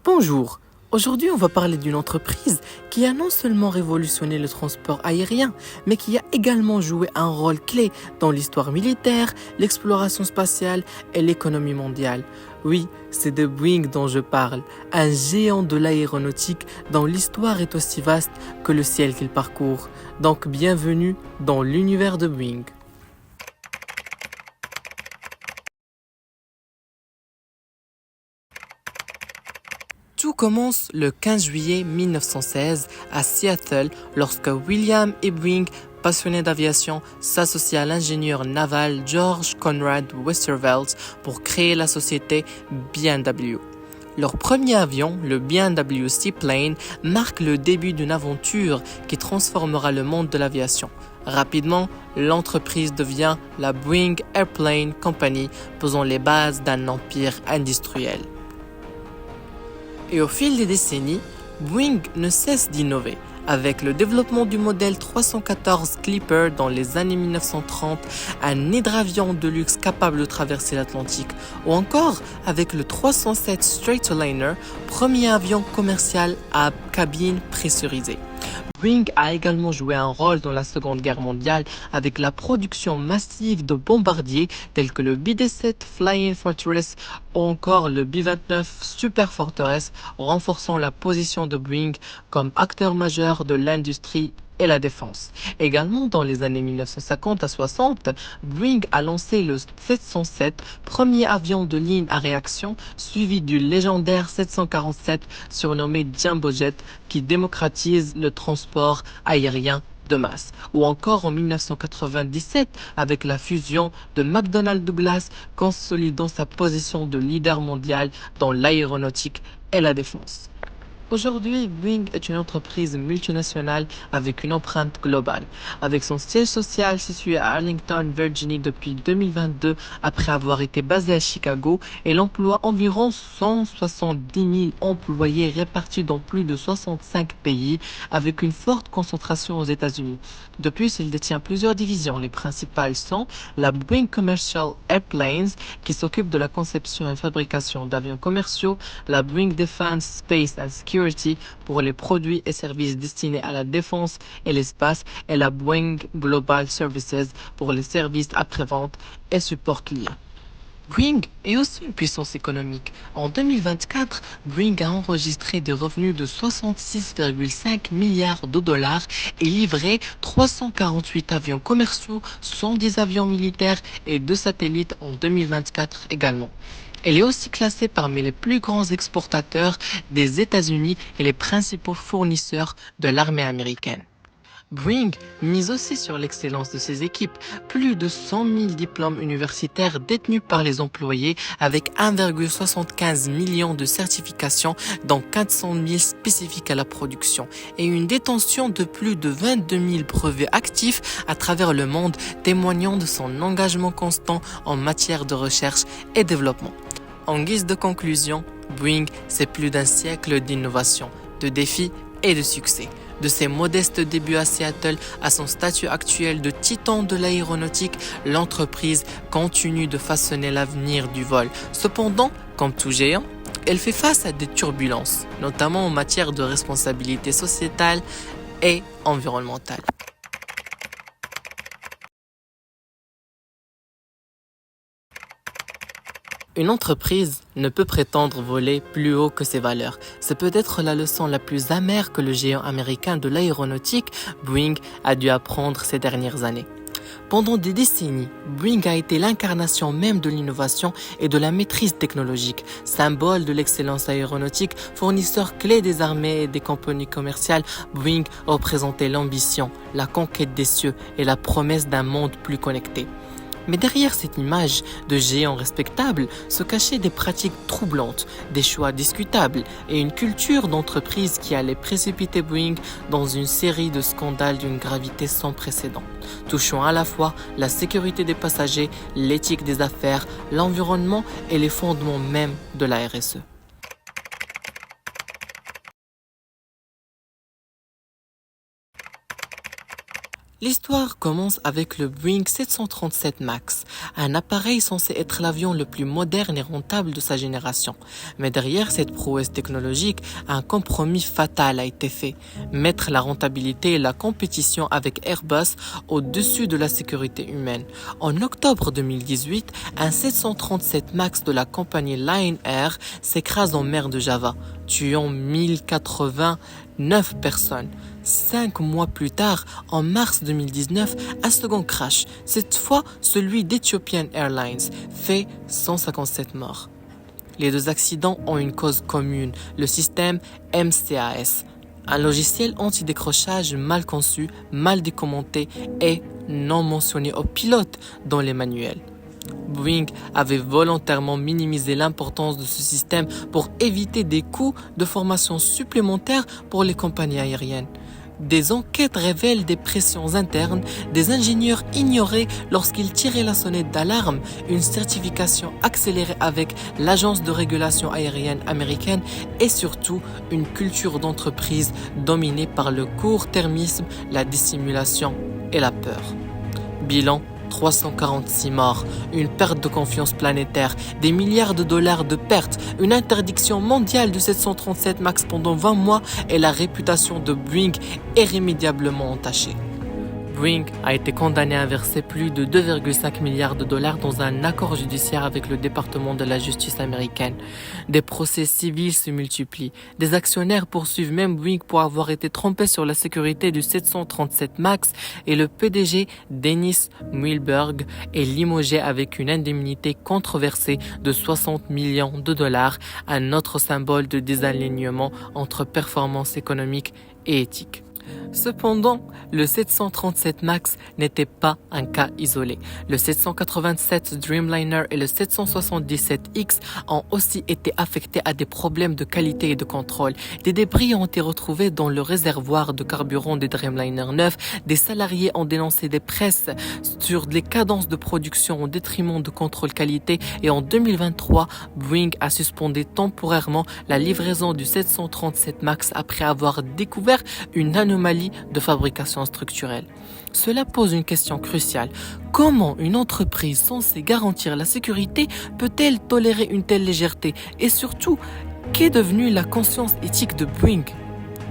Bonjour, aujourd'hui on va parler d'une entreprise qui a non seulement révolutionné le transport aérien, mais qui a également joué un rôle clé dans l'histoire militaire, l'exploration spatiale et l'économie mondiale. Oui, c'est de Boeing dont je parle, un géant de l'aéronautique dont l'histoire est aussi vaste que le ciel qu'il parcourt. Donc bienvenue dans l'univers de Boeing. Tout commence le 15 juillet 1916 à Seattle lorsque William Ewing, passionné d'aviation, s'associe à l'ingénieur naval George Conrad Westervelt pour créer la société B&W. Leur premier avion, le B&W Seaplane, marque le début d'une aventure qui transformera le monde de l'aviation. Rapidement, l'entreprise devient la Boeing Airplane Company, posant les bases d'un empire industriel. Et au fil des décennies, Boeing ne cesse d'innover. Avec le développement du modèle 314 Clipper dans les années 1930, un hydravion de luxe capable de traverser l'Atlantique, ou encore avec le 307 Stratoliner, premier avion commercial à cabine pressurisée. Boeing a également joué un rôle dans la Seconde Guerre mondiale avec la production massive de bombardiers tels que le B-17 Flying Fortress ou encore le B-29 Super Fortress, renforçant la position de Boeing comme acteur majeur de l'industrie et la défense. Également dans les années 1950 à 60, Boeing a lancé le 707, premier avion de ligne à réaction, suivi du légendaire 747 surnommé Jumbo Jet qui démocratise le transport aérien de masse. Ou encore en 1997 avec la fusion de McDonnell Douglas consolidant sa position de leader mondial dans l'aéronautique et la défense. Aujourd'hui, Boeing est une entreprise multinationale avec une empreinte globale. Avec son siège social situé à Arlington, Virginie depuis 2022, après avoir été basé à Chicago, elle emploie environ 170 000 employés répartis dans plus de 65 pays, avec une forte concentration aux États-Unis. De plus, il détient plusieurs divisions. Les principales sont la Boeing Commercial Airplanes, qui s'occupe de la conception et fabrication d'avions commerciaux, la Boeing Defense, Space and Security pour les produits et services destinés à la défense et l'espace et la Boeing Global Services pour les services après-vente et support client. Boeing est aussi une puissance économique. En 2024, Boeing a enregistré des revenus de 66,5 milliards de dollars et livré 348 avions commerciaux, 110 avions militaires et 2 satellites en 2024 également. Elle est aussi classée parmi les plus grands exportateurs des États-Unis et les principaux fournisseurs de l'armée américaine. Boeing mise aussi sur l'excellence de ses équipes, plus de 100 000 diplômes universitaires détenus par les employés avec 1,75 million de certifications dont 400 000 spécifiques à la production et une détention de plus de 22 000 brevets actifs à travers le monde témoignant de son engagement constant en matière de recherche et développement. En guise de conclusion, Boeing, c'est plus d'un siècle d'innovation, de défis et de succès. De ses modestes débuts à Seattle à son statut actuel de titan de l'aéronautique, l'entreprise continue de façonner l'avenir du vol. Cependant, comme tout géant, elle fait face à des turbulences, notamment en matière de responsabilité sociétale et environnementale. Une entreprise ne peut prétendre voler plus haut que ses valeurs. C'est peut-être la leçon la plus amère que le géant américain de l'aéronautique, Boeing, a dû apprendre ces dernières années. Pendant des décennies, Boeing a été l'incarnation même de l'innovation et de la maîtrise technologique, symbole de l'excellence aéronautique, fournisseur clé des armées et des compagnies commerciales. Boeing représentait l'ambition, la conquête des cieux et la promesse d'un monde plus connecté. Mais derrière cette image de géant respectable se cachaient des pratiques troublantes, des choix discutables et une culture d'entreprise qui allait précipiter Boeing dans une série de scandales d'une gravité sans précédent, touchant à la fois la sécurité des passagers, l'éthique des affaires, l'environnement et les fondements même de la RSE. L'histoire commence avec le Boeing 737 MAX, un appareil censé être l'avion le plus moderne et rentable de sa génération. Mais derrière cette prouesse technologique, un compromis fatal a été fait. Mettre la rentabilité et la compétition avec Airbus au-dessus de la sécurité humaine. En octobre 2018, un 737 MAX de la compagnie Lion Air s'écrase en mer de Java, tuant 1089 personnes. 5 mois plus tard, en mars 2019, un second crash, cette fois celui d'Ethiopian Airlines, fait 157 morts. Les deux accidents ont une cause commune, le système MCAS, un logiciel anti-décrochage mal conçu, mal documenté et non mentionné aux pilotes dans les manuels. Boeing avait volontairement minimisé l'importance de ce système pour éviter des coûts de formation supplémentaires pour les compagnies aériennes. Des enquêtes révèlent des pressions internes, des ingénieurs ignorés lorsqu'ils tiraient la sonnette d'alarme, une certification accélérée avec l'Agence de régulation aérienne américaine et surtout une culture d'entreprise dominée par le court-termisme, la dissimulation et la peur. Bilan: 346 morts, une perte de confiance planétaire, des milliards de dollars de pertes, une interdiction mondiale de 737 MAX pendant 20 mois et la réputation de Boeing irrémédiablement entachée. Boeing a été condamné à verser plus de 2,5 milliards de dollars dans un accord judiciaire avec le département de la justice américaine. Des procès civils se multiplient. Des actionnaires poursuivent même Boeing pour avoir été trompés sur la sécurité du 737 MAX et le PDG Dennis Muilenburg est limogé avec une indemnité controversée de 60 millions de dollars, un autre symbole de désalignement entre performance économique et éthique. Cependant, le 737 MAX n'était pas un cas isolé. Le 787 Dreamliner et le 777X ont aussi été affectés à des problèmes de qualité et de contrôle. Des débris ont été retrouvés dans le réservoir de carburant des Dreamliner 9. Des salariés ont dénoncé des presses sur les cadences de production au détriment de contrôle qualité. Et en 2023, Boeing a suspendu temporairement la livraison du 737 MAX après avoir découvert une anomalie de fabrication structurelle. Cela pose une question cruciale. Comment une entreprise censée garantir la sécurité peut-elle tolérer une telle légèreté? Et surtout, qu'est devenue la conscience éthique de Boeing?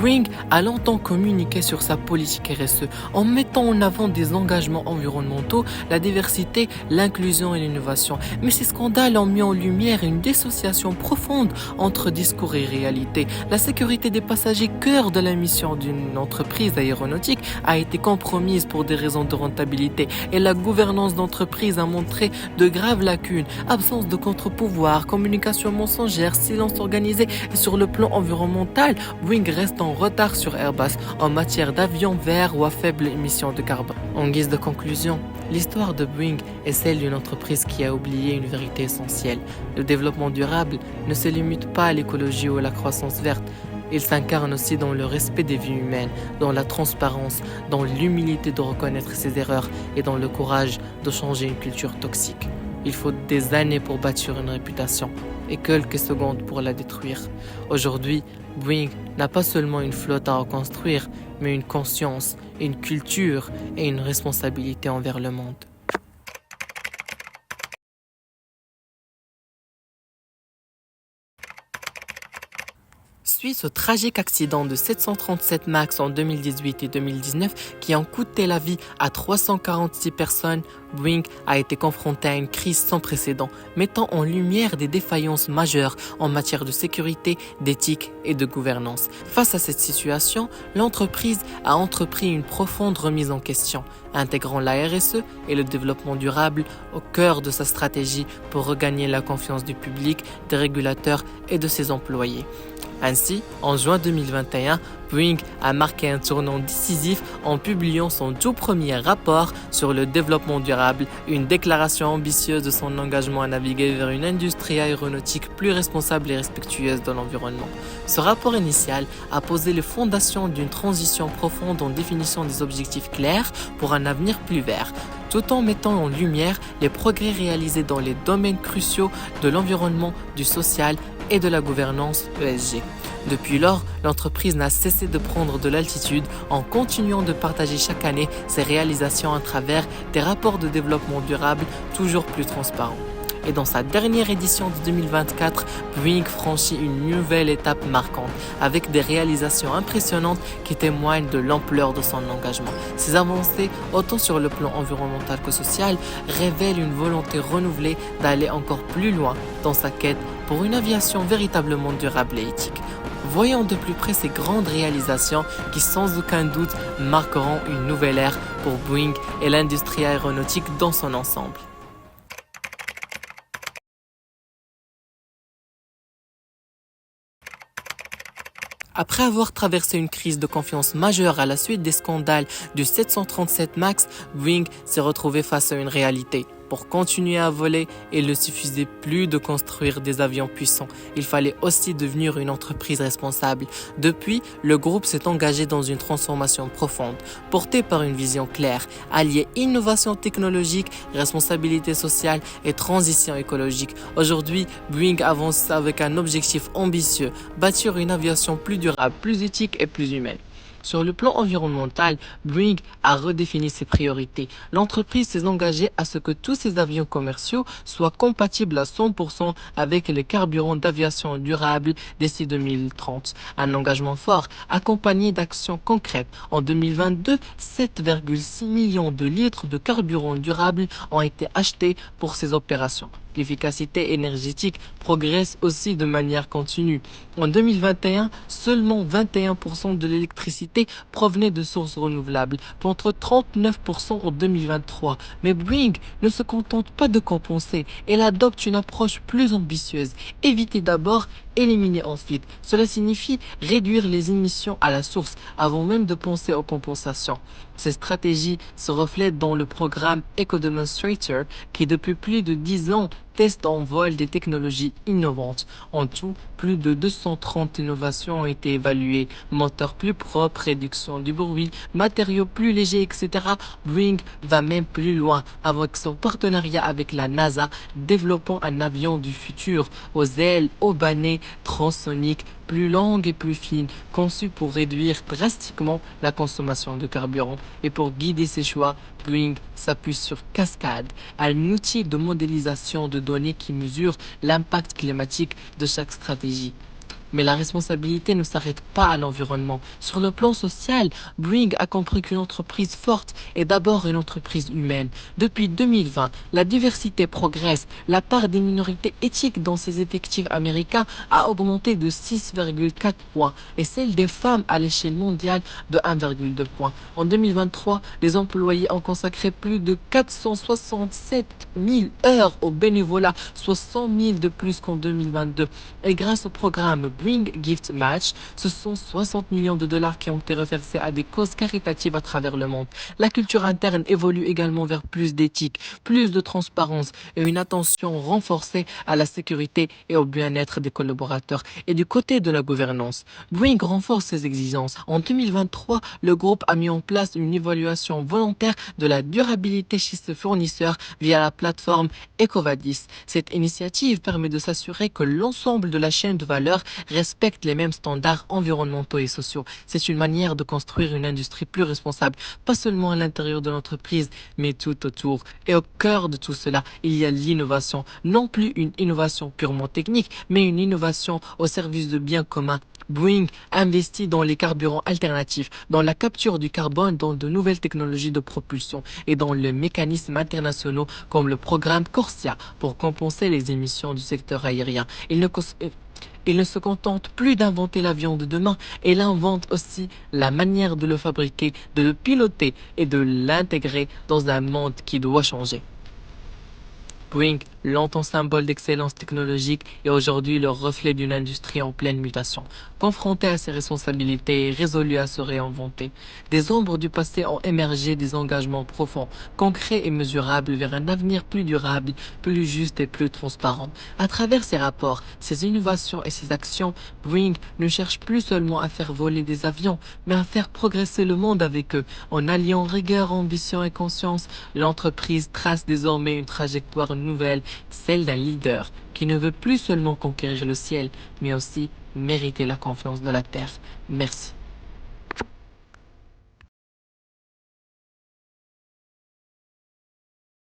Boeing a longtemps communiqué sur sa politique RSE en mettant en avant des engagements environnementaux, la diversité, l'inclusion et l'innovation. Mais ces scandales ont mis en lumière une dissociation profonde entre discours et réalité. La sécurité des passagers, cœur de la mission d'une entreprise aéronautique, a été compromise pour des raisons de rentabilité et la gouvernance d'entreprise a montré de graves lacunes, absence de contre-pouvoir, communication mensongère, silence organisé et sur le plan environnemental, Boeing reste en retard sur Airbus en matière d'avions verts ou à faible émission de carbone. En guise de conclusion, l'histoire de Boeing est celle d'une entreprise qui a oublié une vérité essentielle. Le développement durable ne se limite pas à l'écologie ou à la croissance verte. Il s'incarne aussi dans le respect des vies humaines, dans la transparence, dans l'humilité de reconnaître ses erreurs et dans le courage de changer une culture toxique. Il faut des années pour bâtir une réputation et quelques secondes pour la détruire. Aujourd'hui, Boeing n'a pas seulement une flotte à reconstruire, mais une conscience, une culture et une responsabilité envers le monde. Suite au tragique accident de 737 MAX en 2018 et 2019 qui ont coûté la vie à 346 personnes, Boeing a été confronté à une crise sans précédent, mettant en lumière des défaillances majeures en matière de sécurité, d'éthique et de gouvernance. Face à cette situation, l'entreprise a entrepris une profonde remise en question, intégrant la RSE et le développement durable au cœur de sa stratégie pour regagner la confiance du public, des régulateurs et de ses employés. Ainsi, en juin 2021, Boeing a marqué un tournant décisif en publiant son tout premier rapport sur le développement durable, une déclaration ambitieuse de son engagement à naviguer vers une industrie aéronautique plus responsable et respectueuse de l'environnement. Ce rapport initial a posé les fondations d'une transition profonde en définissant des objectifs clairs pour un avenir plus vert, tout en mettant en lumière les progrès réalisés dans les domaines cruciaux de l'environnement, du social et de la gouvernance ESG. Depuis lors, l'entreprise n'a cessé de prendre de l'altitude en continuant de partager chaque année ses réalisations à travers des rapports de développement durable toujours plus transparents. Et dans sa dernière édition de 2024, Boeing franchit une nouvelle étape marquante, avec des réalisations impressionnantes qui témoignent de l'ampleur de son engagement. Ces avancées, autant sur le plan environnemental que social, révèlent une volonté renouvelée d'aller encore plus loin dans sa quête pour une aviation véritablement durable et éthique. Voyons de plus près ces grandes réalisations qui sans aucun doute marqueront une nouvelle ère pour Boeing et l'industrie aéronautique dans son ensemble. Après avoir traversé une crise de confiance majeure à la suite des scandales du 737 MAX, Boeing s'est retrouvé face à une réalité. Pour continuer à voler, il ne suffisait plus de construire des avions puissants. Il fallait aussi devenir une entreprise responsable. Depuis, le groupe s'est engagé dans une transformation profonde, portée par une vision claire, alliée innovation technologique, responsabilité sociale et transition écologique. Aujourd'hui, Boeing avance avec un objectif ambitieux, bâtir une aviation plus durable, plus éthique et plus humaine. Sur le plan environnemental, Boeing a redéfini ses priorités. L'entreprise s'est engagée à ce que tous ses avions commerciaux soient compatibles à 100% avec les carburants d'aviation durable d'ici 2030. Un engagement fort, accompagné d'actions concrètes. En 2022, 7,6 millions de litres de carburant durable ont été achetés pour ces opérations. L'efficacité énergétique progresse aussi de manière continue. En 2021, seulement 21% de l'électricité provenait de sources renouvelables, contre 39% en 2023. Mais Boeing ne se contente pas de compenser, elle adopte une approche plus ambitieuse. Éviter d'abord, éliminer ensuite. Cela signifie réduire les émissions à la source avant même de penser aux compensations. Ces stratégies se reflètent dans le programme EcoDemonstrator qui depuis plus de 10 ans teste en vol des technologies innovantes. En tout, plus de 230 innovations ont été évaluées. Moteurs plus propres, réduction du bruit, matériaux plus légers, etc. Boeing va même plus loin avec son partenariat avec la NASA, développant un avion du futur aux ailes, aux bannées transsoniques, plus longues et plus fines, conçues pour réduire drastiquement la consommation de carburant. Et pour guider ses choix, Boeing s'appuie sur Cascade, un outil de modélisation de données qui mesure l'impact climatique de chaque stratégie. Mais la responsabilité ne s'arrête pas à l'environnement. Sur le plan social, Boeing a compris qu'une entreprise forte est d'abord une entreprise humaine. Depuis 2020, la diversité progresse. La part des minorités éthiques dans ses effectifs américains a augmenté de 6,4 points et celle des femmes à l'échelle mondiale de 1,2 points. En 2023, les employés ont consacré plus de 467 000 heures au bénévolat, soit 100 000 de plus qu'en 2022. Et grâce au programme Boeing Gift Match, ce sont 60 millions de dollars qui ont été reversés à des causes caritatives à travers le monde. La culture interne évolue également vers plus d'éthique, plus de transparence et une attention renforcée à la sécurité et au bien-être des collaborateurs. Et du côté de la gouvernance, Boeing renforce ses exigences. En 2023, le groupe a mis en place une évaluation volontaire de la durabilité chez ses fournisseurs via la plateforme EcoVadis. Cette initiative permet de s'assurer que l'ensemble de la chaîne de valeur respecte les mêmes standards environnementaux et sociaux. C'est une manière de construire une industrie plus responsable, pas seulement à l'intérieur de l'entreprise, mais tout autour. Et au cœur de tout cela, il y a l'innovation. Non plus une innovation purement technique, mais une innovation au service de biens communs. Boeing investit dans les carburants alternatifs, dans la capture du carbone, dans de nouvelles technologies de propulsion et dans les mécanismes internationaux comme le programme Corsia pour compenser les émissions du secteur aérien. Il ne se contente plus d'inventer l'avion de demain, il invente aussi la manière de le fabriquer, de le piloter et de l'intégrer dans un monde qui doit changer. Boeing, longtemps symbole d'excellence technologique, est aujourd'hui le reflet d'une industrie en pleine mutation. Confrontée à ses responsabilités et résolue à se réinventer, des ombres du passé ont émergé, des engagements profonds, concrets et mesurables vers un avenir plus durable, plus juste et plus transparent. À travers ses rapports, ses innovations et ses actions, Boeing ne cherche plus seulement à faire voler des avions, mais à faire progresser le monde avec eux. En alliant rigueur, ambition et conscience, l'entreprise trace désormais une trajectoire nouvelle celle d'un leader qui ne veut plus seulement conquérir le ciel, mais aussi mériter la confiance de la terre. Merci.